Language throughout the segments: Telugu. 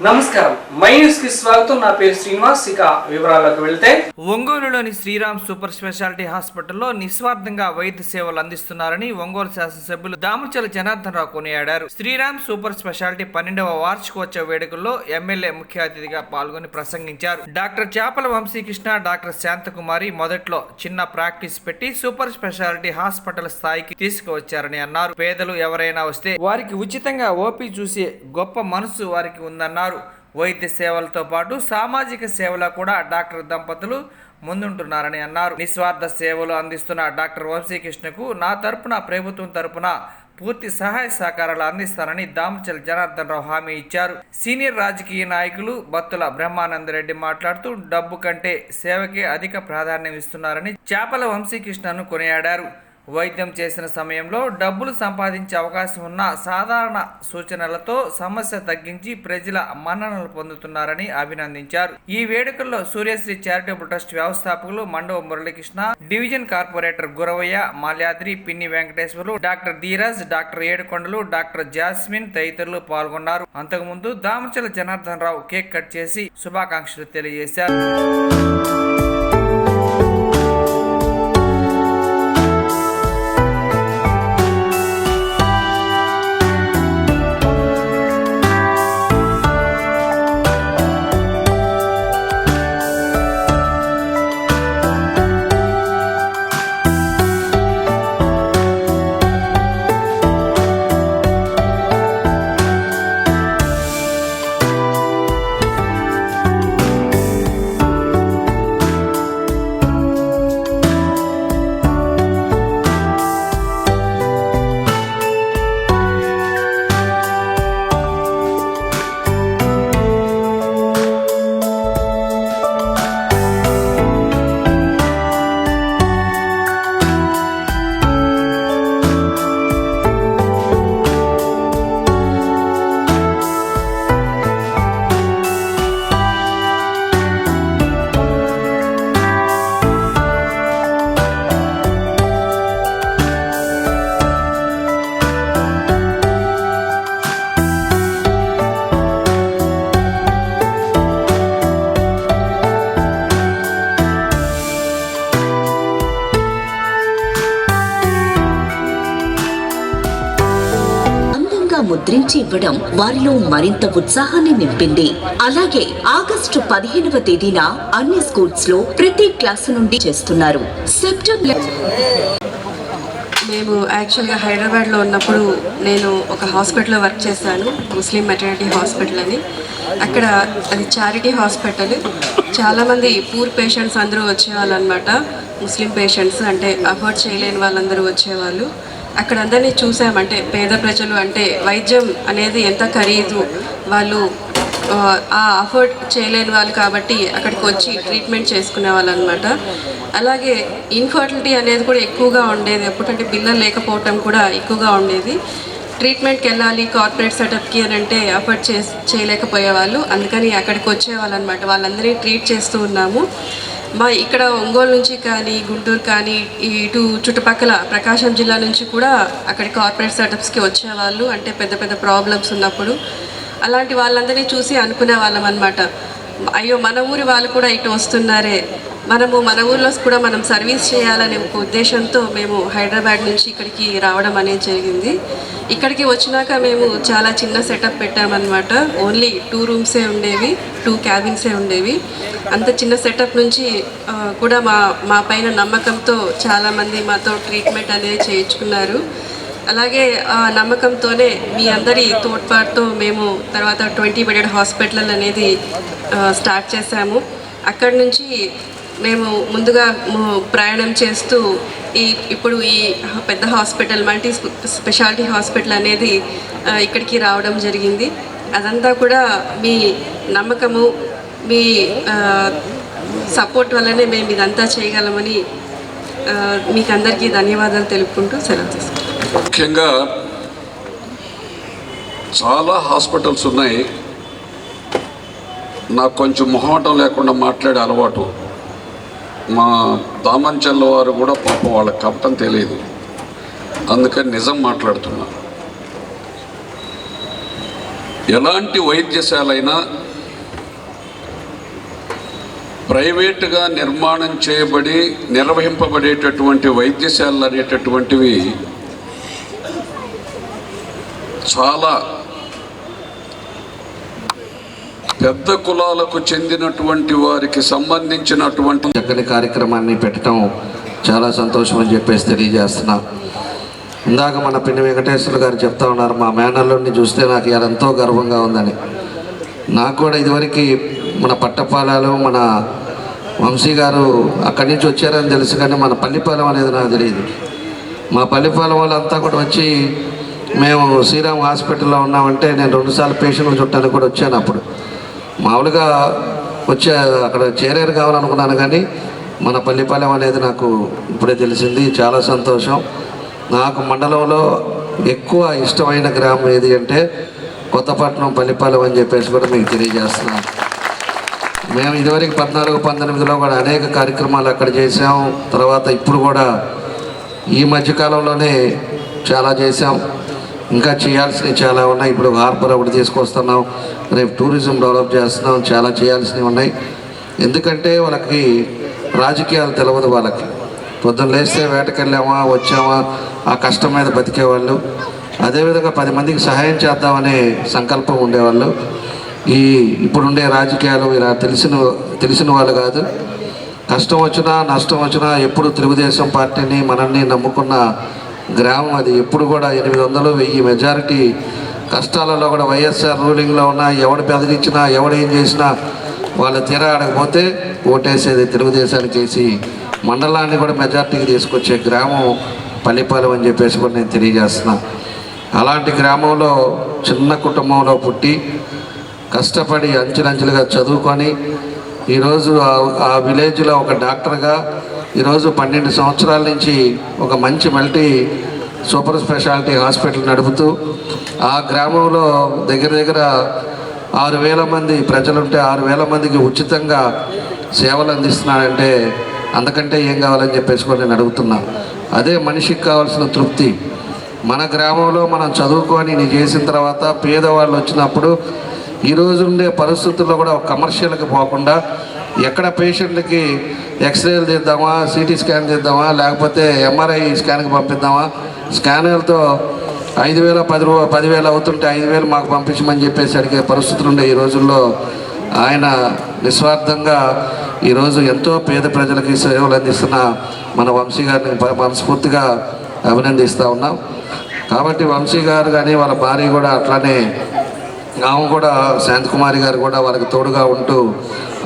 నమస్కారం, మై న్యూస్ కి స్వాగతం. నా పేరు శ్రీనివాస్. ఇక వివరాల్లోకి వెళ్తే, ఒంగోలులోని శ్రీరామ్ సూపర్ స్పెషాలిటీ హాస్పిటల్లో నిస్వార్థంగా వైద్య సేవలు అందిస్తున్నారని ఒంగోలు శాసనసభ్యులు దామచల జనార్దన్ రావు కొనియాడారు. శ్రీరామ్ సూపర్ స్పెషాలిటీ 12వ వార్షికోత్సవ వేడుకల్లో ఎమ్మెల్యే ముఖ్య అతిథిగా పాల్గొని ప్రసంగించారు. డాక్టర్ చాపల వంశీకృష్ణ, డాక్టర్ శాంతకుమారి మొదట్లో చిన్న ప్రాక్టీస్ పెట్టి సూపర్ స్పెషాలిటీ హాస్పిటల్ స్థాయికి తీసుకువచ్చారని అన్నారు. పేదలు ఎవరైనా వస్తే వారికి ఉచితంగా ఓపీ చూసే గొప్ప మనసు వారికి ఉందన్నారు. వైద్య సేవలతో పాటు సామాజిక సేవలో కూడా డాక్టర్ దంపతులు ముందుంటున్నారని అన్నారు. నిస్వార్థ సేవలు అందిస్తున్న డాక్టర్ వంశీకృష్ణకు నా తరపున, ప్రభుత్వం తరపున పూర్తి సహాయ సహకారాలు అందిస్తానని దామచల జనార్దన్ రావు హామీ ఇచ్చారు. సీనియర్ రాజకీయ నాయకులు బత్తుల బ్రహ్మానందరెడ్డి మాట్లాడుతూ డబ్బు కంటే సేవకే అధిక ప్రాధాన్యం ఇస్తున్నారని చాపల వంశీకృష్ణను కొనియాడారు. వైద్యం చేసిన సమయంలో డబ్బులు సంపాదించే అవకాశం ఉన్న సాధారణ సూచనలతో సమస్య తగ్గించి ప్రజల మన్ననలు పొందుతున్నారని అభినందించారు. ఈ వేడుకల్లో సూర్యశ్రీ చారిటబుల్ ట్రస్ట్ వ్యవస్థాపకులు మండవ మురళీకృష్ణ, డివిజన్ కార్పొరేటర్ గురవయ్య, మాల్యాద్రి, పిన్ని వెంకటేశ్వర్లు, డాక్టర్ ధీరాజ్, డాక్టర్ ఏడుకొండలు, డాక్టర్ జాస్మిన్ తదితరులు పాల్గొన్నారు. అంతకుముందు దామచల జనార్దన్ రావు కేక్ కట్ చేసి శుభాకాంక్షలు తెలియజేశారు. ముద్రించి ఇవ్వడం వారిలో మరింత ఉత్సాహాన్ని నింపింది. అలాగే ఆగస్టు 15వ తేదీన అన్ని స్కూల్స్ లో ప్రతి క్లాసు నుండి చేస్తున్నారు. సెప్టెంబర్ మేము యాక్చువల్గా హైదరాబాద్లో ఉన్నప్పుడు నేను ఒక హాస్పిటల్లో వర్క్ చేశాను, ముస్లిం మెటర్నిటీ హాస్పిటల్ అని. అక్కడ అది చారిటీ హాస్పిటల్. చాలామంది పూర్ పేషెంట్స్ అందరూ వచ్చేవాళ్ళు అనమాట. ముస్లిం పేషెంట్స్ అంటే అఫోర్డ్ చేయలేని వాళ్ళందరూ వచ్చేవాళ్ళు. అక్కడ అందరినీ చూసామంటే పేద ప్రజలు అంటే వైద్యం అనేది ఎంత ఖరీదు, వాళ్ళు అఫోర్డ్ చేయలేని వాళ్ళు కాబట్టి అక్కడికి వచ్చి ట్రీట్మెంట్ చేసుకునే వాళ్ళు అనమాట. అలాగే ఇన్ఫర్టిలిటీ అనేది కూడా ఎక్కువగా ఉండేది. ఎప్పుడంటే పిల్లలు లేకపోవటం కూడా ఎక్కువగా ఉండేది. ట్రీట్మెంట్కి వెళ్ళాలి కార్పొరేట్ సెటప్కి అని అంటే అఫోర్డ్ చేయలేకపోయేవాళ్ళు. అందుకని అక్కడికి వచ్చేవాళ్ళు అనమాట. వాళ్ళందరినీ ట్రీట్ చేస్తూ ఉన్నాము. మా ఇక్కడ ఒంగోలు నుంచి కానీ, గుంటూరు కానీ, ఇటు చుట్టుపక్కల ప్రకాశం జిల్లా నుంచి కూడా అక్కడ కార్పొరేట్ సెటప్స్కి వచ్చేవాళ్ళు. అంటే పెద్ద పెద్ద ప్రాబ్లమ్స్ ఉన్నప్పుడు అలాంటి వాళ్ళందరినీ చూసి అనుకునే వాళ్ళం అనమాట. అయ్యో మన ఊరి వాళ్ళు కూడా ఇటు వస్తున్నారే, మన ఊర్లో కూడా మనం సర్వీస్ చేయాలనే ఒక ఉద్దేశంతో మేము హైదరాబాద్ నుంచి ఇక్కడికి రావడం అనేది జరిగింది. ఇక్కడికి వచ్చినాక మేము చాలా చిన్న సెటప్ పెట్టామన్నమాట. ఓన్లీ 2 రూమ్సే ఉండేవి, 2 క్యాబిన్సే ఉండేవి. అంత చిన్న సెటప్ నుంచి కూడా మా పైన నమ్మకంతో చాలామంది మాతో ట్రీట్మెంట్ అనేది చేయించుకున్నారు. అలాగే నమ్మకంతోనే మీ అందరి తోడ్పాటుతో మేము తర్వాత 20 బెడెడ్ హాస్పిటల్ అనేది స్టార్ట్ చేశాము. అక్కడి నుంచి మేము ముందుగా ప్రయాణం చేస్తూ ఇప్పుడు ఈ పెద్ద హాస్పిటల్, మల్టీ స్పెషాలిటీ హాస్పిటల్ అనేది ఇక్కడికి రావడం జరిగింది. అదంతా కూడా మీ నమ్మకము, మీ సపోర్ట్ వల్లనే మేము ఇదంతా చేయగలమని మీకు అందరికీ ధన్యవాదాలు తెలుపుకుంటూ సెలవు తీసుకుంటాం. ముఖ్యంగా చాలా హాస్పిటల్స్ ఉన్నాయి. నాకు కొంచెం మొహమాటం లేకుండా మాట్లాడే అలవాటు. మా దామంచల్ల వారు కూడా పాపం వాళ్ళకి కపటం తెలియదు, అందుకని నిజం మాట్లాడుతున్నా. ఎలాంటి వైద్యశాలైనా ప్రైవేటుగా నిర్మాణం చేయబడి నిర్వహింపబడేటటువంటి వైద్యశాలలు అనేటటువంటివి చాలా పెద్ద కులాలకు చెందినటువంటి వారికి సంబంధించినటువంటి చక్కని కార్యక్రమాన్ని పెట్టడం చాలా సంతోషం అని చెప్పేసి తెలియజేస్తున్నా. ఇందాక మన పిన్ని వెంకటేశ్వర గారు చెప్తా ఉన్నారు, మా మేనల్లుడిని చూస్తే నాకు ఇలా ఎంతో గర్వంగా ఉందని. నాకు కూడా ఇదివరకు మన పట్టపాలాలు మన వంశీ గారు అక్కడి నుంచి వచ్చారని తెలుసు, కానీ మన పల్లిపాలెం అనేది నాకు తెలియదు. మా పల్లిపాలెం వాళ్ళంతా కూడా వచ్చి మేము శ్రీరామ్ హాస్పిటల్లో ఉన్నామంటే నేను 2 సార్లు పేషెంట్లు చుట్టానికి కూడా వచ్చాను. అప్పుడు మామూలుగా వచ్చే అక్కడ చేరేరు కావాలనుకున్నాను, కానీ మన పల్లిపాలెం అనేది నాకు ఇప్పుడే తెలిసింది. చాలా సంతోషం. నాకు మండలంలో ఎక్కువ ఇష్టమైన గ్రామం ఏది అంటే కొత్తపట్నం పల్లిపాలెం అని చెప్పేసి కూడా మీకు తెలియజేస్తున్నాను. మేము ఇదివరకు 14-18లో కూడా అనేక కార్యక్రమాలు అక్కడ చేసాం. తర్వాత ఇప్పుడు కూడా ఈ మధ్యకాలంలోనే చాలా చేసాం. ఇంకా చేయాల్సినవి చాలా ఉన్నాయి. ఇప్పుడు హార్బర్ ఒకటి తీసుకొస్తున్నాం, రేపు టూరిజం డెవలప్ చేస్తున్నాం. చాలా చేయాల్సినవి ఉన్నాయి. ఎందుకంటే వాళ్ళకి రాజకీయాలు తెలియదు. వాళ్ళకి పొద్దున్న లేస్తే వేటకెళ్ళామా వచ్చామా ఆ కష్టం మీద బతికేవాళ్ళు. అదేవిధంగా 10 మందికి సహాయం చేద్దామనే సంకల్పం ఉండేవాళ్ళు. ఇప్పుడుండే రాజకీయాలు ఇలా తెలిసిన వాళ్ళు కాదు. కష్టం వచ్చినా నష్టం వచ్చినా ఎప్పుడు తెలుగుదేశం పార్టీని మనల్ని నమ్ముకున్న గ్రామం అది. ఎప్పుడు కూడా 800-1000 మెజారిటీ కష్టాలలో కూడా వైఎస్ఆర్ రూలింగ్లో ఉన్న ఎవడు బెదిరించినా ఎవడేం చేసినా వాళ్ళు తీరా ఆడకపోతే ఓటేసేది తెలుగుదేశానికి వేసి మండలాన్ని కూడా మెజార్టీకి తీసుకొచ్చే గ్రామం పల్లిపాలెం అని చెప్పేసి కూడా నేను తెలియజేస్తున్నా. అలాంటి గ్రామంలో చిన్న కుటుంబంలో పుట్టి కష్టపడి అంచెలంచెలుగా చదువుకొని ఈరోజు ఆ విలేజ్లో ఒక డాక్టర్గా ఈరోజు 12 సంవత్సరాల నుంచి ఒక మంచి మల్టీ సూపర్ స్పెషాలిటీ హాస్పిటల్ నడుపుతూ ఆ గ్రామంలో దగ్గర 6,000 మంది ప్రజలుంటే 6,000 మందికి ఉచితంగా సేవలు అందిస్తున్నాడంటే అంతకంటే ఏం కావాలని చెప్పేసి కూడా నేను అడుగుతున్నా. అదే మనిషికి కావాల్సిన తృప్తి. మన గ్రామంలో మనం చదువుకొని నీ చేసిన తర్వాత పేదవాళ్ళు వచ్చినప్పుడు ఈరోజు ఉండే పరిస్థితుల్లో కూడా ఒక కమర్షియల్కి పోకుండా ఎక్కడ పేషెంట్లకి ఎక్స్రేలు తీద్దామా, సిటీ స్కాన్ తీద్దామా, లేకపోతే ఎంఆర్ఐ స్కాన్కి పంపిద్దామా, స్కానర్లతో 5,000 10,000 అవుతుంటే 5,000 మాకు పంపించమని చెప్పేసి అడిగే పరిస్థితులు ఉండే ఈ రోజుల్లో ఆయన నిస్వార్థంగా ఈరోజు ఎంతో పేద ప్రజలకి సేవలు అందిస్తున్న మన వంశీ గారిని మనస్ఫూర్తిగా అభినందిస్తూ ఉన్నాం. కాబట్టి వంశీ గారు కానీ వాళ్ళ భార్య కూడా అట్లానే ఆమె కూడా శాంతకుమారి గారు కూడా వాళ్ళకి తోడుగా ఉంటూ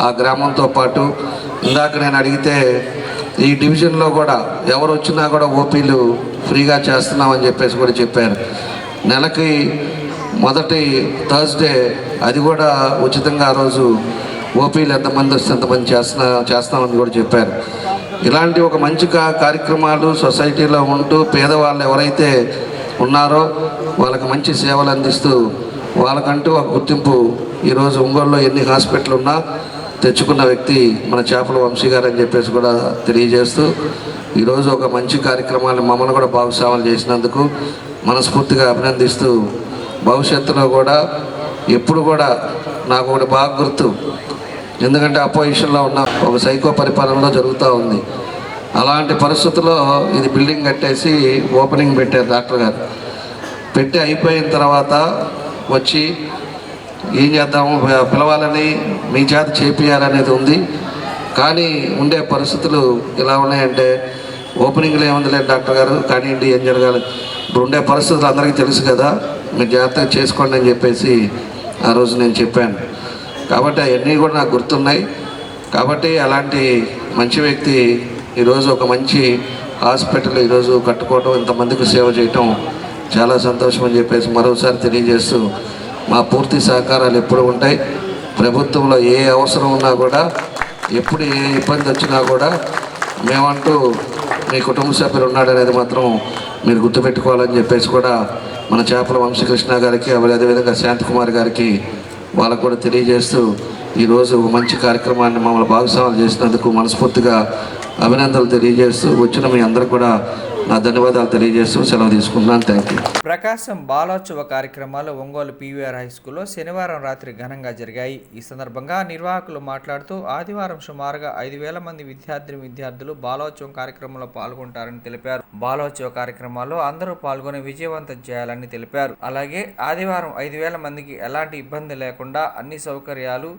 ఆ గ్రామంతో పాటు ఇందాక నేను అడిగితే ఈ డివిజన్లో కూడా ఎవరు వచ్చినా కూడా ఓపీలు ఫ్రీగా చేస్తున్నామని చెప్పేసి కూడా చెప్పారు. నెలకి మొదటి థర్స్డే అది కూడా ఉచితంగా ఆ రోజు ఓపీలు ఎంతమంది వస్తే ఎంతమంది చేస్తామని కూడా చెప్పారు. ఇలాంటి ఒక మంచి కార్యక్రమాలు సొసైటీలో ఉంటూ పేదవాళ్ళు ఎవరైతే ఉన్నారో వాళ్ళకి మంచి సేవలు అందిస్తూ వాళ్ళకంటూ ఒక గుర్తింపు ఈరోజు ఒంగోలులో ఎన్ని హాస్పిటల్ ఉన్నా తెచ్చుకున్న వ్యక్తి మన చేపల వంశీ గారు అని చెప్పేసి కూడా తెలియజేస్తూ ఈరోజు ఒక మంచి కార్యక్రమాన్ని మమ్మల్ని కూడా భాగస్వాములు చేసినందుకు మనస్ఫూర్తిగా అభినందిస్తూ భవిష్యత్తులో కూడా ఎప్పుడు కూడా నాకు ఒకటి బాగా గుర్తు. ఎందుకంటే అపోజిషన్లో ఉన్న ఒక సైకో పరిపాలనలో జరుగుతూ ఉంది. అలాంటి పరిస్థితుల్లో ఇది బిల్డింగ్ కట్టేసి ఓపెనింగ్ పెట్టారు డాక్టర్ గారు. పెట్టి అయిపోయిన తర్వాత వచ్చి ఏం చేద్దాము పిలవాలని మీ చేత చేపియాలనేది ఉంది. కానీ ఉండే పరిస్థితులు ఇలా ఉన్నాయంటే ఓపెనింగ్లో ఏముంది లేదు డాక్టర్ గారు, కానీ ఏం జరగాలి ఇప్పుడు ఉండే పరిస్థితులు అందరికీ తెలుసు కదా, మీరు జాగ్రత్తగా చేసుకోండి అని చెప్పేసి ఆ రోజు నేను చెప్పాను. కాబట్టి అవన్నీ కూడా నాకు గుర్తున్నాయి. కాబట్టి అలాంటి మంచి వ్యక్తి ఈరోజు ఒక మంచి హాస్పిటల్ ఈరోజు కట్టుకోవడం, ఇంతమందికి సేవ చేయటం చాలా సంతోషం అని చెప్పేసి మరోసారి తెలియజేస్తూ మా పూర్తి సహకారాలు ఎప్పుడు ఉంటాయి. ప్రభుత్వంలో ఏ అవసరం ఉన్నా కూడా ఎప్పుడు ఏ ఇబ్బంది వచ్చినా కూడా మేమంటూ మీ కుటుంబ సభ్యులు ఉన్నాడనేది మాత్రం మీరు గుర్తుపెట్టుకోవాలని చెప్పేసి కూడా మన చేపల వంశీకృష్ణ గారికి అదేవిధంగా శాంతకుమారి గారికి వాళ్ళకు కూడా తెలియజేస్తూ ఈరోజు మంచి కార్యక్రమాన్ని మమ్మల్ని భాగస్వాములు చేసినందుకు మనస్ఫూర్తిగా అభినందనలు తెలియజేస్తూ వచ్చిన మీ అందరూ కూడా నా ధన్యవాదాలు తెలియజేస్తూ సెలవు తీసుకుంటున్నాను. Thank you. ప్రకాశం బాలోత్సవ కార్యక్రమాలు ఒంగోలు పీవీఆర్ హై స్కూల్లో శనివారం రాత్రి ఘనంగా జరిగాయి. ఈ సందర్భంగా నిర్వాహకులు మాట్లాడుతూ ఆదివారం సుమారుగా 5,000 మంది విద్యార్థులు బాలోత్సవం కార్యక్రమంలో పాల్గొంటారని తెలిపారు. బాలోత్సవ కార్యక్రమాల్లో అందరూ పాల్గొని విజయవంతం చేయాలని తెలిపారు. అలాగే ఆదివారం 5,000 మందికి ఎలాంటి ఇబ్బంది లేకుండా అన్ని సౌకర్యాలు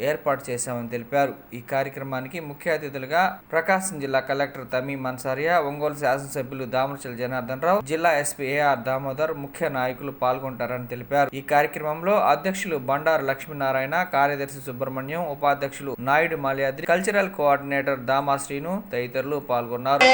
ఏర్పాటు చేశామని తెలిపారు. ఈ కార్యక్రమానికి ముఖ్య అతిథులుగా ప్రకాశం జిల్లా కలెక్టర్ తమీం అన్సారియా, ఒంగోలు శాసనసభ్యులు దామరచల జనార్దన్ రావు, జిల్లా ఎస్పీ ఏఆర్ దామోదర్ ముఖ్య నాయకులు పాల్గొంటారని తెలిపారు. ఈ కార్యక్రమంలో అధ్యక్షులు బండారు లక్ష్మీనారాయణ, కార్యదర్శి సుబ్రహ్మణ్యం, ఉపాధ్యక్షులు నాయుడు మాల్యాద్రి, కల్చరల్ కోఆర్డినేటర్ దామా శ్రీను తదితరులు పాల్గొన్నారు.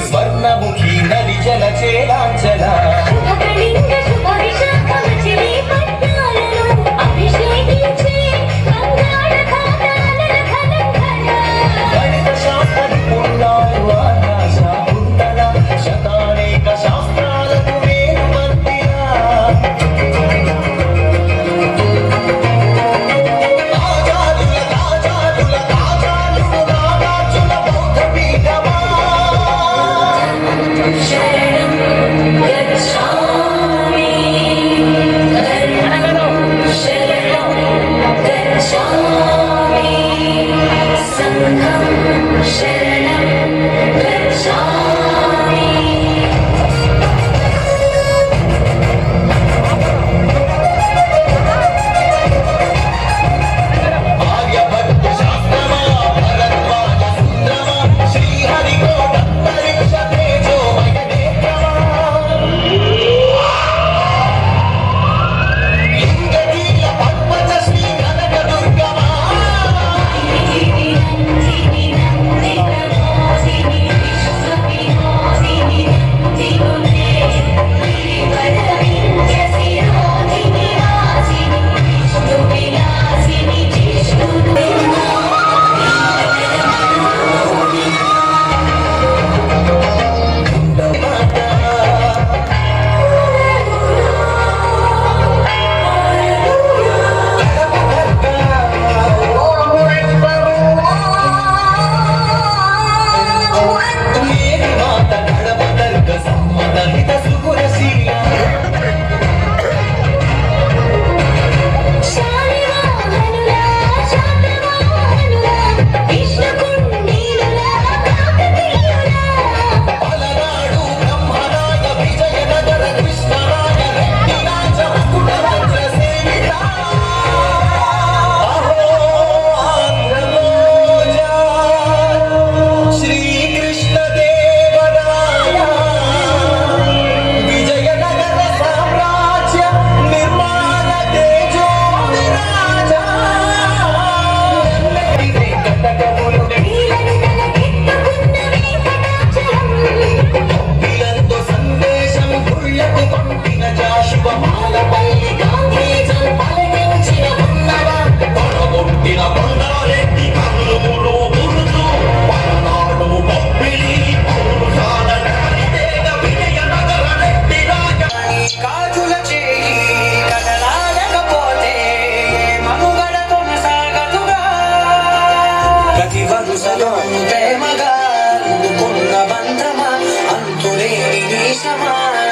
స్వర్ణముఖి నది జల చేలాంచల శతానేక శాస్త్రాలకు వేరు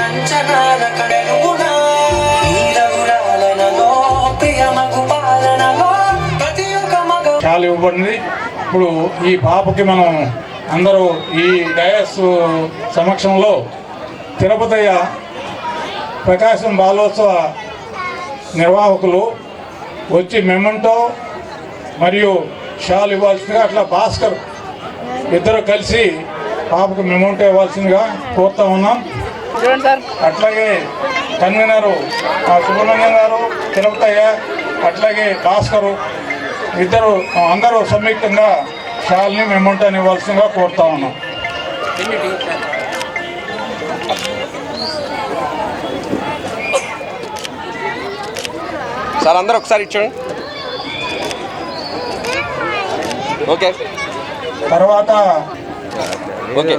అంచనాల కడనుగుణ నీల గుణాలనలో ప్రియమగు పాల షాల్ ఇవ్వబడింది. ఇప్పుడు ఈ పాపకి మనం అందరూ ఈ డయాస్ సమక్షంలో తిరుపతయ్య ప్రకాశం బాలోత్సవ నిర్వాహకులు వచ్చి మెమెంటో మరియు షాల్ ఇవ్వాల్సిందిగా, అట్లా భాస్కర్ ఇద్దరు కలిసి పాపకు మెమెంటో ఇవ్వాల్సిందిగా కోరుతా ఉన్నాం. అట్లాగే కన్వీనరు సుబ్రహ్మణ్యం గారు, తిరుపతయ్య, అట్లాగే భాస్కరు ఇద్దరు అందరూ సంయుక్తంగా షాల్ని మెమెంటోని ఇవ్వాల్సిందిగా కోరుతా ఉన్నాం. సార్ అందరూ ఒకసారి ఇచ్చాడు. ఓకే, తర్వాత ఓకే.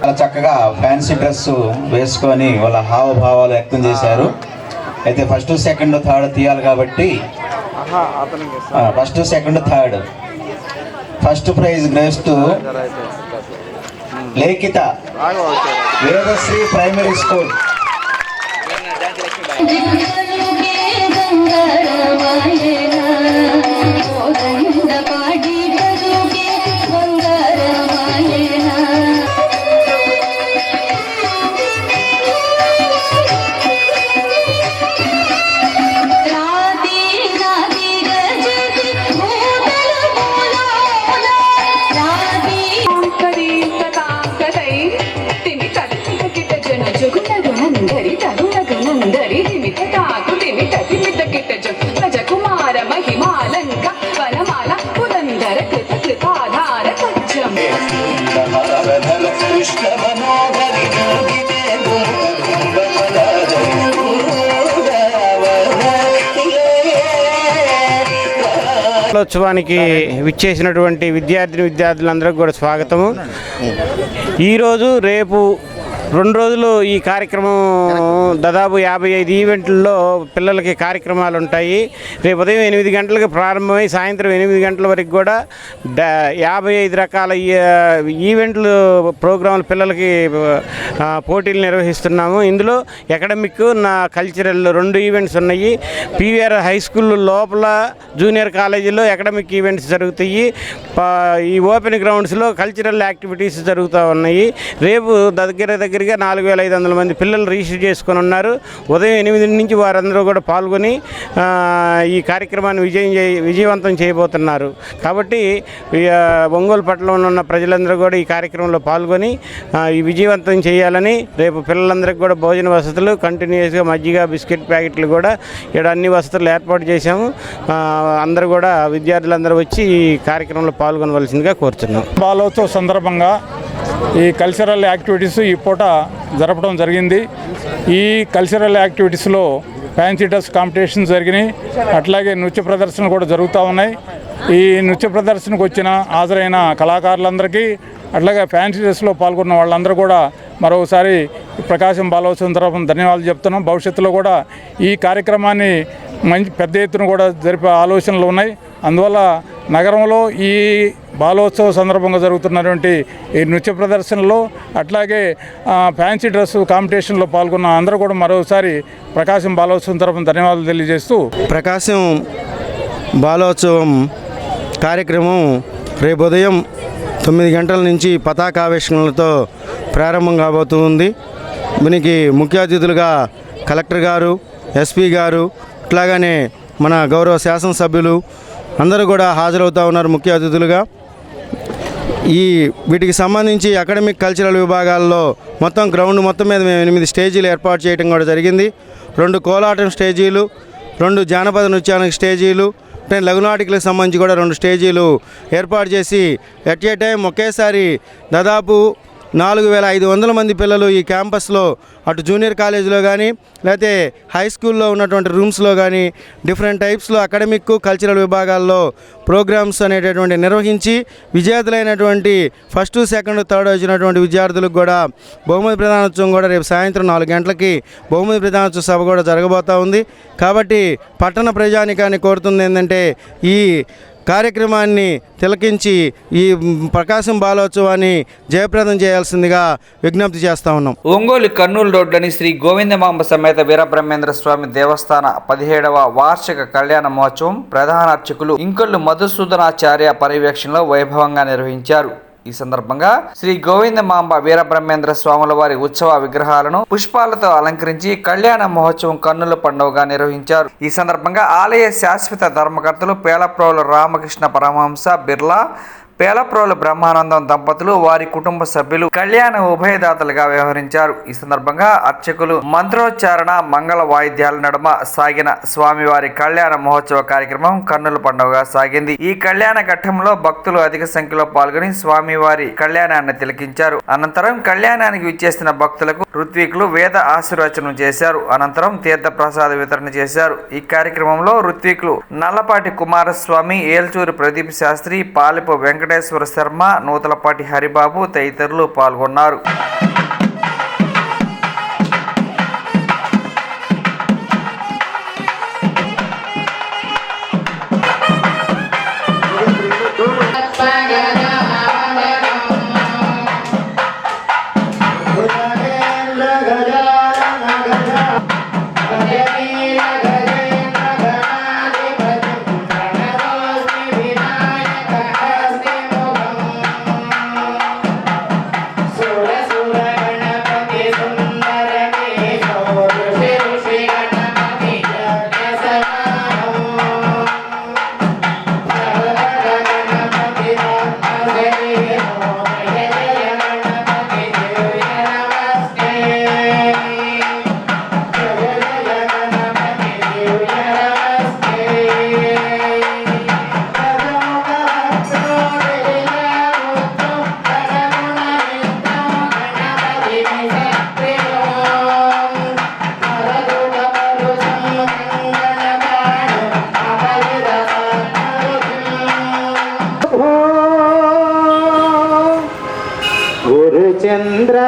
చాలా చక్కగా ఫ్యాన్సీ డ్రెస్ వేసుకొని వాళ్ళ హావభావాలు వ్యక్తం చేశారు. అయితే ఫస్ట్ సెకండ్ థర్డ్ తీయాలి కాబట్టి first second third first prize goes to Lekhita Vedashri primary school. ఉత్సవానికి విచ్చేసినటువంటి విద్యార్థులందరికీ కూడా స్వాగతము. ఈరోజు రేపు 2 రోజులు ఈ కార్యక్రమం దాదాపు 55 ఈవెంట్లలో పిల్లలకి కార్యక్రమాలు ఉంటాయి. రేపు ఉదయం 8 గంటలకు ప్రారంభమై సాయంత్రం 8 గంటల వరకు కూడా 55 రకాల ఈవెంట్లు ప్రోగ్రాంలు పిల్లలకి పోటీలు నిర్వహిస్తున్నాము. ఇందులో అకాడమిక్ కల్చరల్ 2 ఈవెంట్స్ ఉన్నాయి. పీవీఆర్ హై స్కూల్ లోపల జూనియర్ కాలేజీలో అకాడమిక్ ఈవెంట్స్ జరుగుతాయి. ఈ ఓపెన్ గ్రౌండ్స్లో కల్చరల్ యాక్టివిటీస్ జరుగుతూ ఉన్నాయి. రేపు దగ్గరగా 4500 మంది పిల్లలు రిజిస్టర్ చేసుకొని ఉన్నారు. ఉదయం 8 నుంచి వారందరూ కూడా పాల్గొని ఈ కార్యక్రమాన్ని విజయవంతం చేయబోతున్నారు. కాబట్టి ఒంగోలు పట్టణంలో ఉన్న ప్రజలందరూ కూడా ఈ కార్యక్రమంలో పాల్గొని ఈ విజయవంతం చేయాలని, రేపు పిల్లలందరికీ కూడా భోజన వసతులు కంటిన్యూస్గా మజ్జిగ బిస్కెట్ ప్యాకెట్లు కూడా ఇక్కడ అన్ని వసతులు ఏర్పాటు చేశాము. అందరూ కూడా విద్యార్థులందరూ వచ్చి ఈ కార్యక్రమంలో పాల్గొనవలసిందిగా కోరుతున్నాం. బాలోత్సవ సందర్భంగా ఈ కల్చరల్ యాక్టివిటీస్ ఈ పూట జరపడం జరిగింది. ఈ కల్చరల్ యాక్టివిటీస్లో ఫ్యాన్సీ డ్రెస్ కాంపిటీషన్స్ జరిగినాయి. అట్లాగే నృత్య ప్రదర్శనలు కూడా జరుగుతూ ఉన్నాయి. ఈ నృత్య ప్రదర్శనకు వచ్చిన హాజరైన కళాకారులందరికీ, అట్లాగే ఫ్యాన్సీ డ్రెస్లో పాల్గొన్న వాళ్ళందరూ కూడా మరోసారి ప్రకాశం బాలోత్సవం తరఫున ధన్యవాదాలు చెప్తున్నాం. భవిష్యత్తులో కూడా ఈ కార్యక్రమాన్ని పెద్ద ఎత్తున కూడా జరిపే ఆలోచనలు ఉన్నాయి. అందువల్ల నగరంలో ఈ బాలోత్సవ సందర్భంగా జరుగుతున్నటువంటి ఈ నృత్య ప్రదర్శనలో, అట్లాగే ఫ్యాన్సీ డ్రెస్ కాంపిటీషన్లో పాల్గొన్న అందరూ కూడా మరోసారి ప్రకాశం బాలోత్సవం తరఫున ధన్యవాదాలు తెలియజేస్తూ, ప్రకాశం బాలోత్సవం కార్యక్రమం రేపు ఉదయం 9 గంటల నుంచి పతాకావిష్కరణలతో ప్రారంభం కాబోతుంది. దీనికి ముఖ్య అతిథులుగా కలెక్టర్ గారు, ఎస్పీ గారు, అట్లాగనే మన గౌరవ శాసనసభ్యులు అందరూ కూడా హాజరవుతూ ఉన్నారు ముఖ్య అతిథులుగా. వీటికి సంబంధించి అకాడమిక్ కల్చరల్ విభాగాల్లో మొత్తం గ్రౌండ్ మొత్తం మీద మేము 8 స్టేజీలు ఏర్పాటు చేయడం కూడా జరిగింది. 2 కోలాటం స్టేజీలు, 2 జానపద నృత్యానికి స్టేజీలు, లఘునాటికలకు సంబంధించి కూడా 2 స్టేజీలు ఏర్పాటు చేసి ఎట్ ఏ టైం ఒకేసారి దాదాపు 4500 మంది పిల్లలు ఈ క్యాంపస్లో అటు జూనియర్ కాలేజీలో కానీ లేకపోతే హై స్కూల్లో ఉన్నటువంటి రూమ్స్లో కానీ డిఫరెంట్ టైప్స్లో అకాడమిక్ కల్చరల్ విభాగాల్లో ప్రోగ్రామ్స్ అనేటటువంటి నిర్వహించి విజేతలైనటువంటి ఫస్ట్ సెకండ్ థర్డ్ వచ్చినటువంటి విద్యార్థులకు కూడా బహుమతి ప్రదానోత్సవం కూడా రేపు సాయంత్రం 4 గంటలకి బహుమతి ప్రదానోత్సవ సభ కూడా జరగబోతూ ఉంది. కాబట్టి పట్టణ ప్రజానికాన్ని కోరుతుంది ఏంటంటే ఈ కార్యక్రమాన్ని తిలకించి ఈ ప్రకాశం బాలోత్సవాన్ని జయప్రదం చేయాల్సిందిగా విజ్ఞప్తి చేస్తా ఉన్నాం. ఒంగోలు కర్నూలు రోడ్లోని శ్రీ గోవిందమాంబ సమేత వీరబ్రహ్మేంద్ర స్వామి దేవస్థాన 17వ వార్షిక కళ్యాణ మహోత్సవం ప్రధాన అర్చకులు ఇంకొల్లు మధుసూదనాచార్య పర్యవేక్షణలో వైభవంగా నిర్వహించారు. ఈ సందర్భంగా శ్రీ గోవిందమాంబ వీరబ్రహ్మేంద్ర స్వాముల వారి ఉత్సవ విగ్రహాలను పుష్పాలతో అలంకరించి కళ్యాణ మహోత్సవం కన్నుల పండుగగా నిర్వహించారు. ఈ సందర్భంగా ఆలయ శాశ్వత ధర్మకర్తలు పేలప్రోలు రామకృష్ణ పరమహంస బిర్లా, పేలప్రోలు బ్రహ్మానందం దంపతులు వారి కుటుంబ సభ్యులు కళ్యాణ ఉభయదాతలుగా వ్యవహరించారు. ఈ సందర్భంగా అర్చకులు మంత్రోచ్చారణ మంగళ వాయిద్యాల నడుమ సాగిన స్వామివారి కళ్యాణ మహోత్సవ కార్యక్రమం కన్నుల పండుగగా సాగింది. ఈ కళ్యాణ ఘట్టంలో భక్తులు అధిక సంఖ్యలో పాల్గొని స్వామివారి కళ్యాణాన్ని తిలకించారు. అనంతరం కళ్యాణానికి విచ్చేసిన భక్తులకు ఋత్వికులు వేద ఆశీర్వచనం చేశారు. అనంతరం తీర్థ ప్రసాద వితరణ చేశారు. ఈ కార్యక్రమంలో ఋత్వికులు నల్లపాటి కుమారస్వామి, ఏల్చూరి ప్రదీప్ శాస్త్రి, పాలిపు వెంకటేశ్వర శర్మ, నూతలపాటి హరిబాబు తదితరులు పాల్గొన్నారు. గురుచంద్ర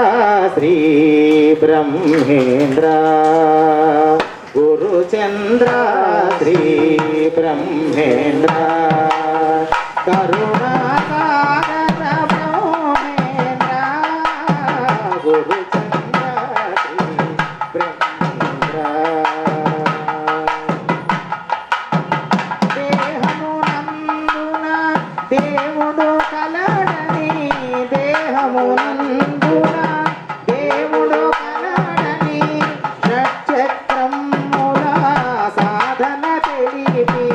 శ్రీ బ్రహ్మేంద్ర, గురుచంద్ర శ్రీ బ్రహ్మేంద్ర, కరుణాసాగర బ్రహ్మేంద్ర, గురుచంద్ర శ్రీ బ్రహ్మేంద్ర. దేహమునందున దేవుడు కలడని, దేహమునందున దేవుడు కలడని, షట్చక్రముల సాధన తెలిపి,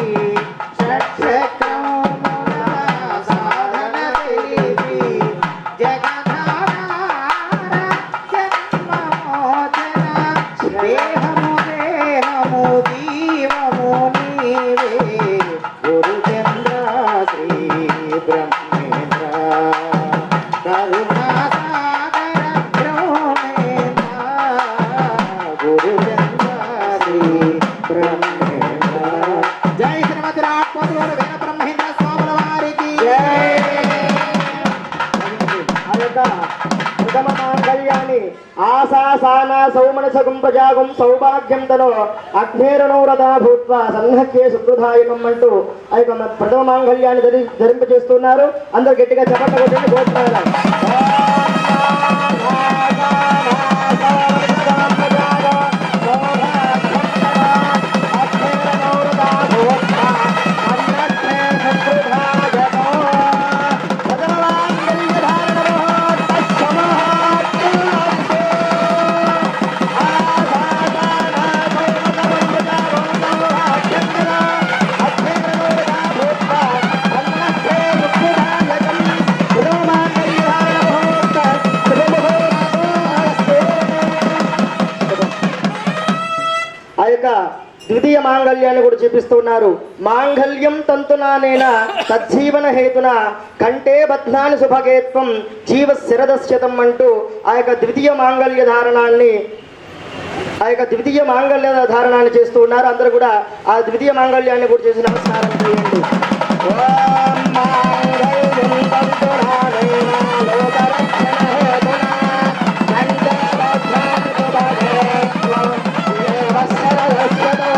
షట్చక్రముల సాధన తెలిపి, జగదాధార జన్మమోచన, దేహము దేహము జీవము నీవే, గురుచంద్ర శ్రీ బ్రహ్మేంద్ర, కరుణాసాగర బ్రహ్మేంద్ర, గురుచంద్ర శ్రీ బ్రహ్మేంద్ర. జై శ్రీమతి రాట్పోతుల వీర బ్రహ్మేంద్ర స్వాముల వారికి ప్రథమ మాంగళ్యాన్ని ఆశాసాన సౌమనసగుంపజాగం సౌభాగ్యం తనో అగ్నేరనోరథా భూత్వా సన్నహ్యే సుకృధాయకం అంటూ ఆ యొక్క ప్రథమ మాంగళ్యాన్ని ధరింపజేస్తున్నారు. అందరూ గట్టిగా చప్పట్లు కొట్టండి. గోత్రాలు ఆ యొక్క ద్వితీయ మాంగళ్యాన్ని కూడా చూపిస్తున్నారు. మాంగళ్యం తంతునానేన తజ్జీవన హేతున కంటే బధ్నాని శుభగేత్వం జీవ శిరదశ్యతం అంటూ ఆ యొక్క ద్వితీయ మాంగళ్య ధారణాన్ని చేస్తూ ఉన్నారు. అందరూ కూడా ఆ ద్వితీయ మాంగళ్యాన్ని కూడా చేసి నమస్కారం చేయండి. ఓం మాంగళ్యం తంతునానేన లోకరక్షణ హేతున కంటే బధ్నాని శుభగేత్వం జీవ శిరదశ్యతం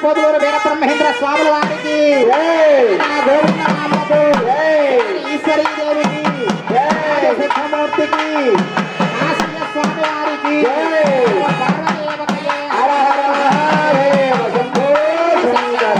పొదులూరు వీరబ్రహ్మేంద్ర స్వాముల వారికి గోవిందరామకు ఈశ్వరీ దేవికి సిద్ధమూర్తికి కాశీయ స్వామి వారికి పార్వదేవతయే హర హర మహాదేవ శంభో శంకర.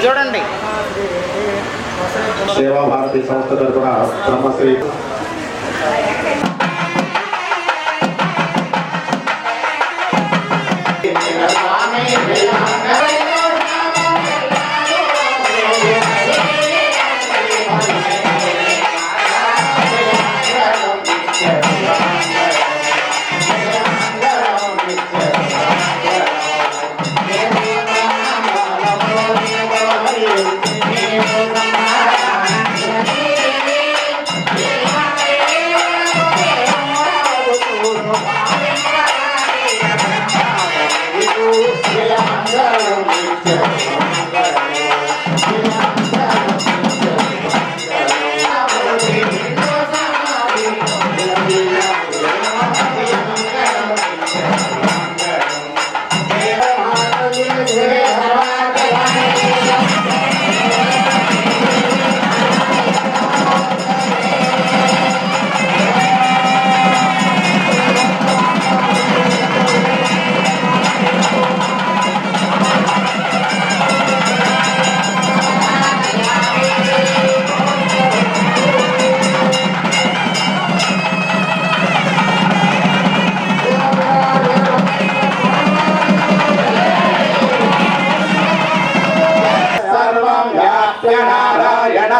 చూడండి. సేవా భారతి సంస్థ తరఫున బ్రహ్మశ్రీ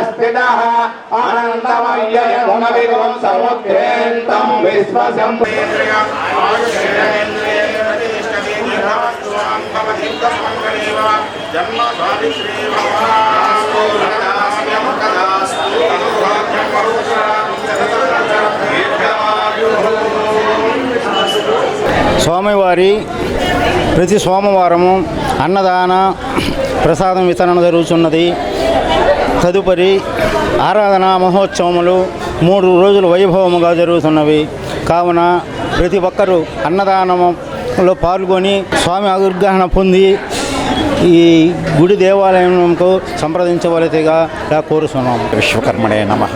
స్థితః ఆనందమయ్యయమునవిదం సముద్రేంతం విశ్వసంపేంద్రియ స్వామివారి ప్రతి సోమవారము అన్నదాన ప్రసాదం వితరణ జరుగుతున్నది. తదుపరి ఆరాధన మహోత్సవములు 3 రోజులు వైభవముగా జరుగుతున్నవి. కావున ప్రతి ఒక్కరూ అన్నదానంలో పాల్గొని స్వామి అనుగ్రహణ పొంది ఈ గుడి దేవాలయంకు సంప్రదించవలసిగా కోరుతున్నాము. విశ్వకర్మణే నమః.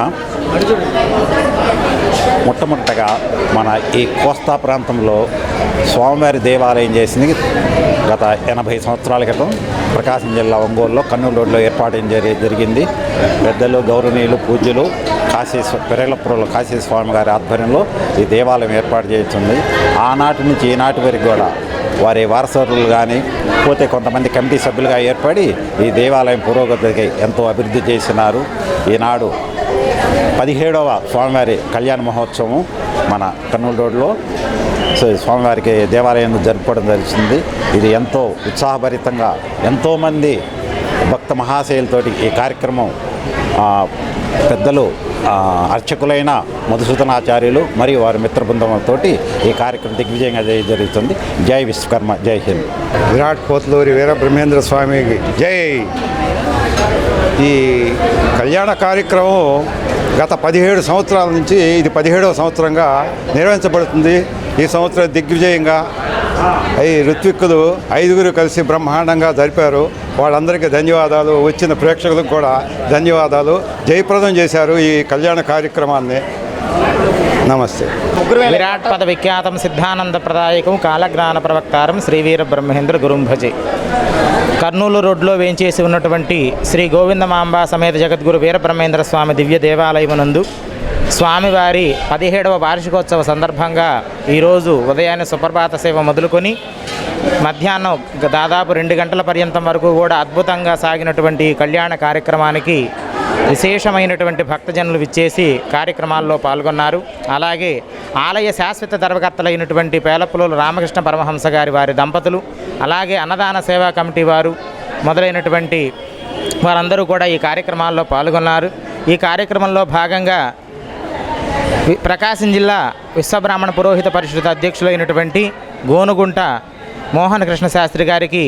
మొట్టమొదటగా మన ఈ కోస్తా ప్రాంతంలో స్వామివారి దేవాలయం చేసింది గత 80 సంవత్సరాల క్రితం ప్రకాశం జిల్లా ఒంగోలులో కర్నూలు రోడ్లో ఏర్పాటు జరిగింది. పెద్దలు గౌరవనీయులు పూజ్యులు పెరలపురంలో కాశీ స్వామి గారి ఆధ్వర్యంలో ఈ దేవాలయం ఏర్పాటు చేస్తుంది. ఆనాటి నుంచి ఈనాటి వరకు కూడా వారి వారసత్వాలు కానీ పోతే కొంతమంది కమిటీ సభ్యులుగా ఏర్పడి ఈ దేవాలయం పురోగతికి ఎంతో అభివృద్ధి చేసినారు. ఈనాడు 17వ స్వామివారి కళ్యాణ మహోత్సవం మన కర్నూలు రోడ్లో స్వామివారికి దేవాలయం జరుపుకోవడం జరుగుతుంది. ఇది ఎంతో ఉత్సాహభరితంగా ఎంతోమంది భక్త మహాశయులతోటి ఈ కార్యక్రమం పెద్దలు అర్చకులైన మధుసూదనాచార్యులు మరియు వారి మిత్ర బృందంతో ఈ కార్యక్రమం దిగ్విజయంగా జరుగుతుంది. జై విశ్వకర్మ, జై హింద్. విరాట్ పోతులూరి వీరబ్రహ్మేంద్ర స్వామికి జై. ఈ కళ్యాణ కార్యక్రమం గత 17 సంవత్సరాల నుంచి ఇది 17వ సంవత్సరంగా నిర్వహించబడుతుంది. ఈ సంవత్సరం దిగ్విజయంగా ఈ ఋత్విక్కులు 5గురు కలిసి బ్రహ్మాండంగా జరిపారు. వాళ్ళందరికీ ధన్యవాదాలు. వచ్చిన ప్రేక్షకులకు కూడా ధన్యవాదాలు. జయప్రదం చేశారు ఈ కళ్యాణ కార్యక్రమాన్ని. నమస్తే. విరాట్ పద విఖ్యాతం సిద్ధానంద ప్రదాయకం కాలజ్ఞాన ప్రవక్తారం శ్రీ వీర బ్రహ్మేంద్ర గురుం భజే. కర్నూలు రోడ్లో వేంచేసి ఉన్నటువంటి శ్రీ గోవిందమాంబ సమేత జగద్గురు వీరబ్రహ్మేంద్ర స్వామి దివ్య దేవాలయమునందు స్వామివారి 17వ వార్షికోత్సవ సందర్భంగా ఈరోజు ఉదయాన్నే సుప్రభాత సేవ మొదలుకొని మధ్యాహ్నం దాదాపు 2 గంటల పర్యంతం వరకు కూడా అద్భుతంగా సాగినటువంటి కళ్యాణ కార్యక్రమానికి విశేషమైనటువంటి భక్తజనులు విచ్చేసి కార్యక్రమాల్లో పాల్గొన్నారు. అలాగే ఆలయ శాశ్వత ధర్మకర్తలైనటువంటి పేలపులోలు రామకృష్ణ పరమహంస గారి వారి దంపతులు, అలాగే అన్నదాన సేవా కమిటీ వారు మొదలైనటువంటి వారందరూ కూడా ఈ కార్యక్రమాల్లో పాల్గొన్నారు. ఈ కార్యక్రమంలో భాగంగా ప్రకాశం జిల్లా విశ్వబ్రాహ్మణ పురోహిత పరిషత్ అధ్యక్షులైనటువంటి గోనుగుంట మోహన కృష్ణ శాస్త్రి గారికి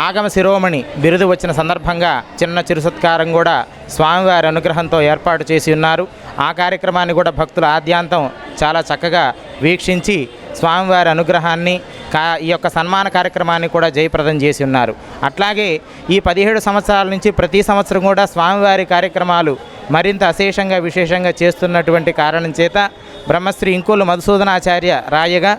ఆగమ శిరోమణి బిరుదు వచ్చిన సందర్భంగా చిన్న చిరు సత్కారం కూడా స్వామివారి అనుగ్రహంతో ఏర్పాటు చేసి ఉన్నారు. ఆ కార్యక్రమాన్ని కూడా భక్తుల ఆద్యాంతం చాలా చక్కగా వీక్షించి స్వామివారి అనుగ్రహాన్ని ఈ యొక్క సన్మాన కార్యక్రమాన్ని కూడా జయప్రదం చేసి ఉన్నారు. అట్లాగే ఈ 17 సంవత్సరాల నుంచి ప్రతి సంవత్సరం కూడా స్వామివారి కార్యక్రమాలు మరింత అశేషంగా విశేషంగా చేస్తున్నటువంటి కారణం చేత బ్రహ్మశ్రీ ఇంకోలు మధుసూదనాచార్య రాయగా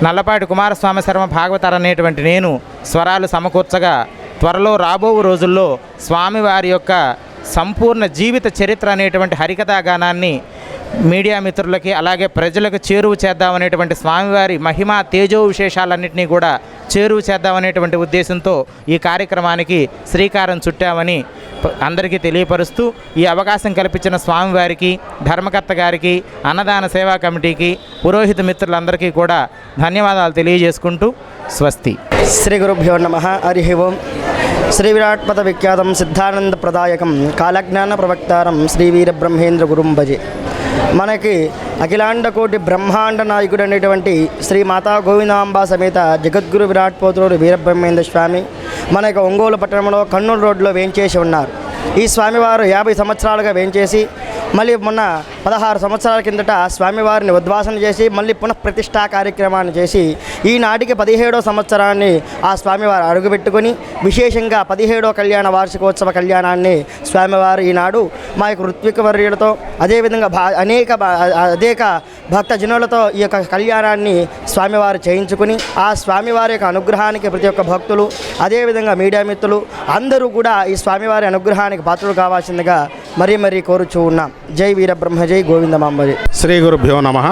నల్లపాటి కుమారస్వామి శర్మ భాగవతారు అనేటువంటి నేను స్వరాలు సమకూర్చగా త్వరలో రాబో రోజుల్లో స్వామివారి యొక్క సంపూర్ణ జీవిత చరిత్ర అనేటువంటి హరికథా గానాన్ని మీడియా మిత్రులకి అలాగే ప్రజలకు చేరువ చేద్దామనేటువంటి స్వామివారి మహిమా తేజో విశేషాలన్నింటినీ కూడా చేరువ చేద్దామనేటువంటి ఉద్దేశంతో ఈ కార్యక్రమానికి శ్రీకారం చుట్టామని అందరికీ తెలియపరుస్తూ ఈ అవకాశం కల్పించిన స్వామివారికి, ధర్మకర్త గారికి, అన్నదాన సేవా కమిటీకి, పురోహిత మిత్రులందరికీ కూడా ధన్యవాదాలు తెలియజేసుకుంటూ స్వస్తి. శ్రీ గురుభ్యో నమః. హరి ఓం. శ్రీ విరాట్పద విఖ్యాతం సిద్ధానంద ప్రదాయకం కాలజ్ఞాన ప్రవక్తారం శ్రీ వీరబ్రహ్మేంద్ర గురుం భజే. మనకి అఖిలాండ కోటి బ్రహ్మాండ నాయకుడు అనేటువంటి శ్రీ మాతా గోవిందాంబ సమేత జగద్గురు విరాట్ పోతుడు వీరబ్రహ్మేంద్ర స్వామి మనకి ఒంగోలు పట్టణంలో కర్నూలు రోడ్లో వేంచేసి ఉన్నారు. ఈ స్వామివారు 50 సంవత్సరాలుగా వేంచేసి మళ్ళీ మొన్న 16 సంవత్సరాల కిందట స్వామివారిని ఉద్వాసన చేసి మళ్ళీ పునఃప్రతిష్ఠా కార్యక్రమాన్ని చేసి ఈనాటికి 17వ సంవత్సరాన్ని ఆ స్వామివారు అడుగుపెట్టుకొని విశేషంగా 17వ కళ్యాణ వార్షికోత్సవ కళ్యాణాన్ని స్వామివారు ఈనాడు మా యొక్క ఋత్విక వర్యులతో అదేవిధంగా అనేక భక్త జనులతో ఈ యొక్క కళ్యాణాన్ని స్వామివారు చేయించుకుని ఆ స్వామివారి యొక్క అనుగ్రహానికి ప్రతి ఒక్క భక్తులు అదేవిధంగా మీడియా మిత్రులు అందరూ కూడా ఈ స్వామివారి అనుగ్రహానికి పాత్రలు కావాల్సిందిగా మరీ కోరుచూ ఉన్నాం. జై వీరబ్రహ్మ జై గోవిందమాంబ జై. శ్రీ గురుభ్యో నమః.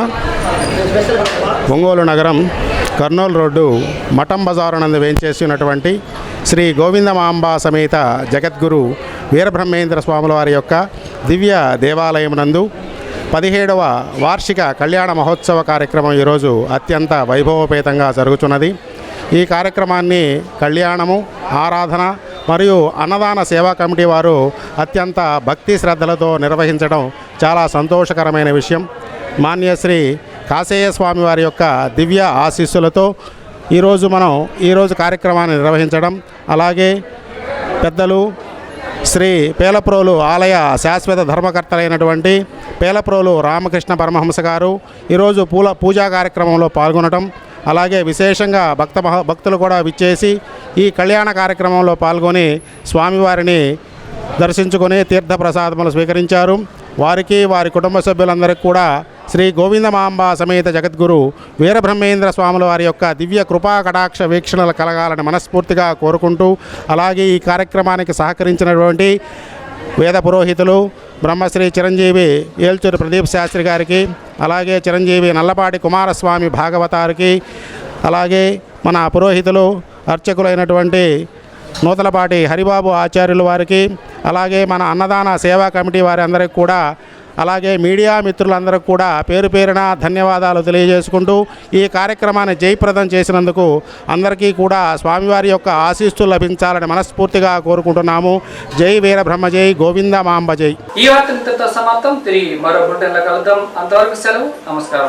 ఒంగోలు నగరం కర్నూలు రోడ్డు మఠం బజారు నందు వేంచేసినటువంటి శ్రీ గోవిందమాంబ సమేత జగద్గురు వీరబ్రహ్మేంద్ర స్వాముల వారి యొక్క దివ్య దేవాలయం నందు 17వ వార్షిక కళ్యాణ మహోత్సవ కార్యక్రమం ఈరోజు అత్యంత వైభవోపేతంగా జరుగుతున్నది. ఈ కార్యక్రమాన్ని కళ్యాణము, ఆరాధన మరియు అన్నదాన సేవా కమిటీ వారు అత్యంత భక్తి శ్రద్ధలతో నిర్వహించడం చాలా సంతోషకరమైన విషయం. మాన్యశ్రీ కాసేయ స్వామి వారి యొక్క దివ్య ఆశీస్సులతో ఈరోజు కార్యక్రమాన్ని నిర్వహించడం, అలాగే పెద్దలు శ్రీ పేలప్రోలు ఆలయ శాశ్వత ధర్మకర్తలైనటువంటి పేలప్రోలు రామకృష్ణ పరమహంస గారు ఈరోజు పూజా కార్యక్రమంలో పాల్గొనడం, అలాగే విశేషంగా భక్తులు కూడా విచ్చేసి ఈ కళ్యాణ కార్యక్రమంలో పాల్గొని స్వామివారిని దర్శించుకొని తీర్థప్రసాదములు స్వీకరించారు. వారికి వారి కుటుంబ సభ్యులందరికీ కూడా శ్రీ గోవిందమాంబ సమేత జగద్గురు వీరబ్రహ్మేంద్ర స్వాముల వారి యొక్క దివ్య కృపా కటాక్ష వీక్షణలు కలగాలని మనస్ఫూర్తిగా కోరుకుంటూ, అలాగే ఈ కార్యక్రమానికి సహకరించినటువంటి వేద పురోహితులు బ్రహ్మశ్రీ చిరంజీవి ఏల్చూరి ప్రదీప్ శాస్త్రి గారికి, అలాగే చిరంజీవి నల్లపాటి కుమారస్వామి భాగవతారికి, అలాగే మన పురోహితులు అర్చకులైనటువంటి నూతలపాటి హరిబాబు ఆచార్యుల వారికి, అలాగే మన అన్నదాన సేవా కమిటీ వారి అందరికీ కూడా, అలాగే మీడియా మిత్రులందరికీ కూడా పేరు పేరున ధన్యవాదాలు తెలియజేసుకుంటూ ఈ కార్యక్రమాన్ని జయప్రదం చేసినందుకు అందరికీ కూడా స్వామివారి యొక్క ఆశీస్సులు లభించాలని మనస్ఫూర్తిగా కోరుకుంటున్నాము. జై వీరబ్రహ్మ జై గోవిందమాంబ జై. ఈ వార్త ఇంతటితో సమాప్తం. తిరిగి మరో బులెటిన్లో కలుద్దాం. అంతవరకు సెలవు. నమస్కారం.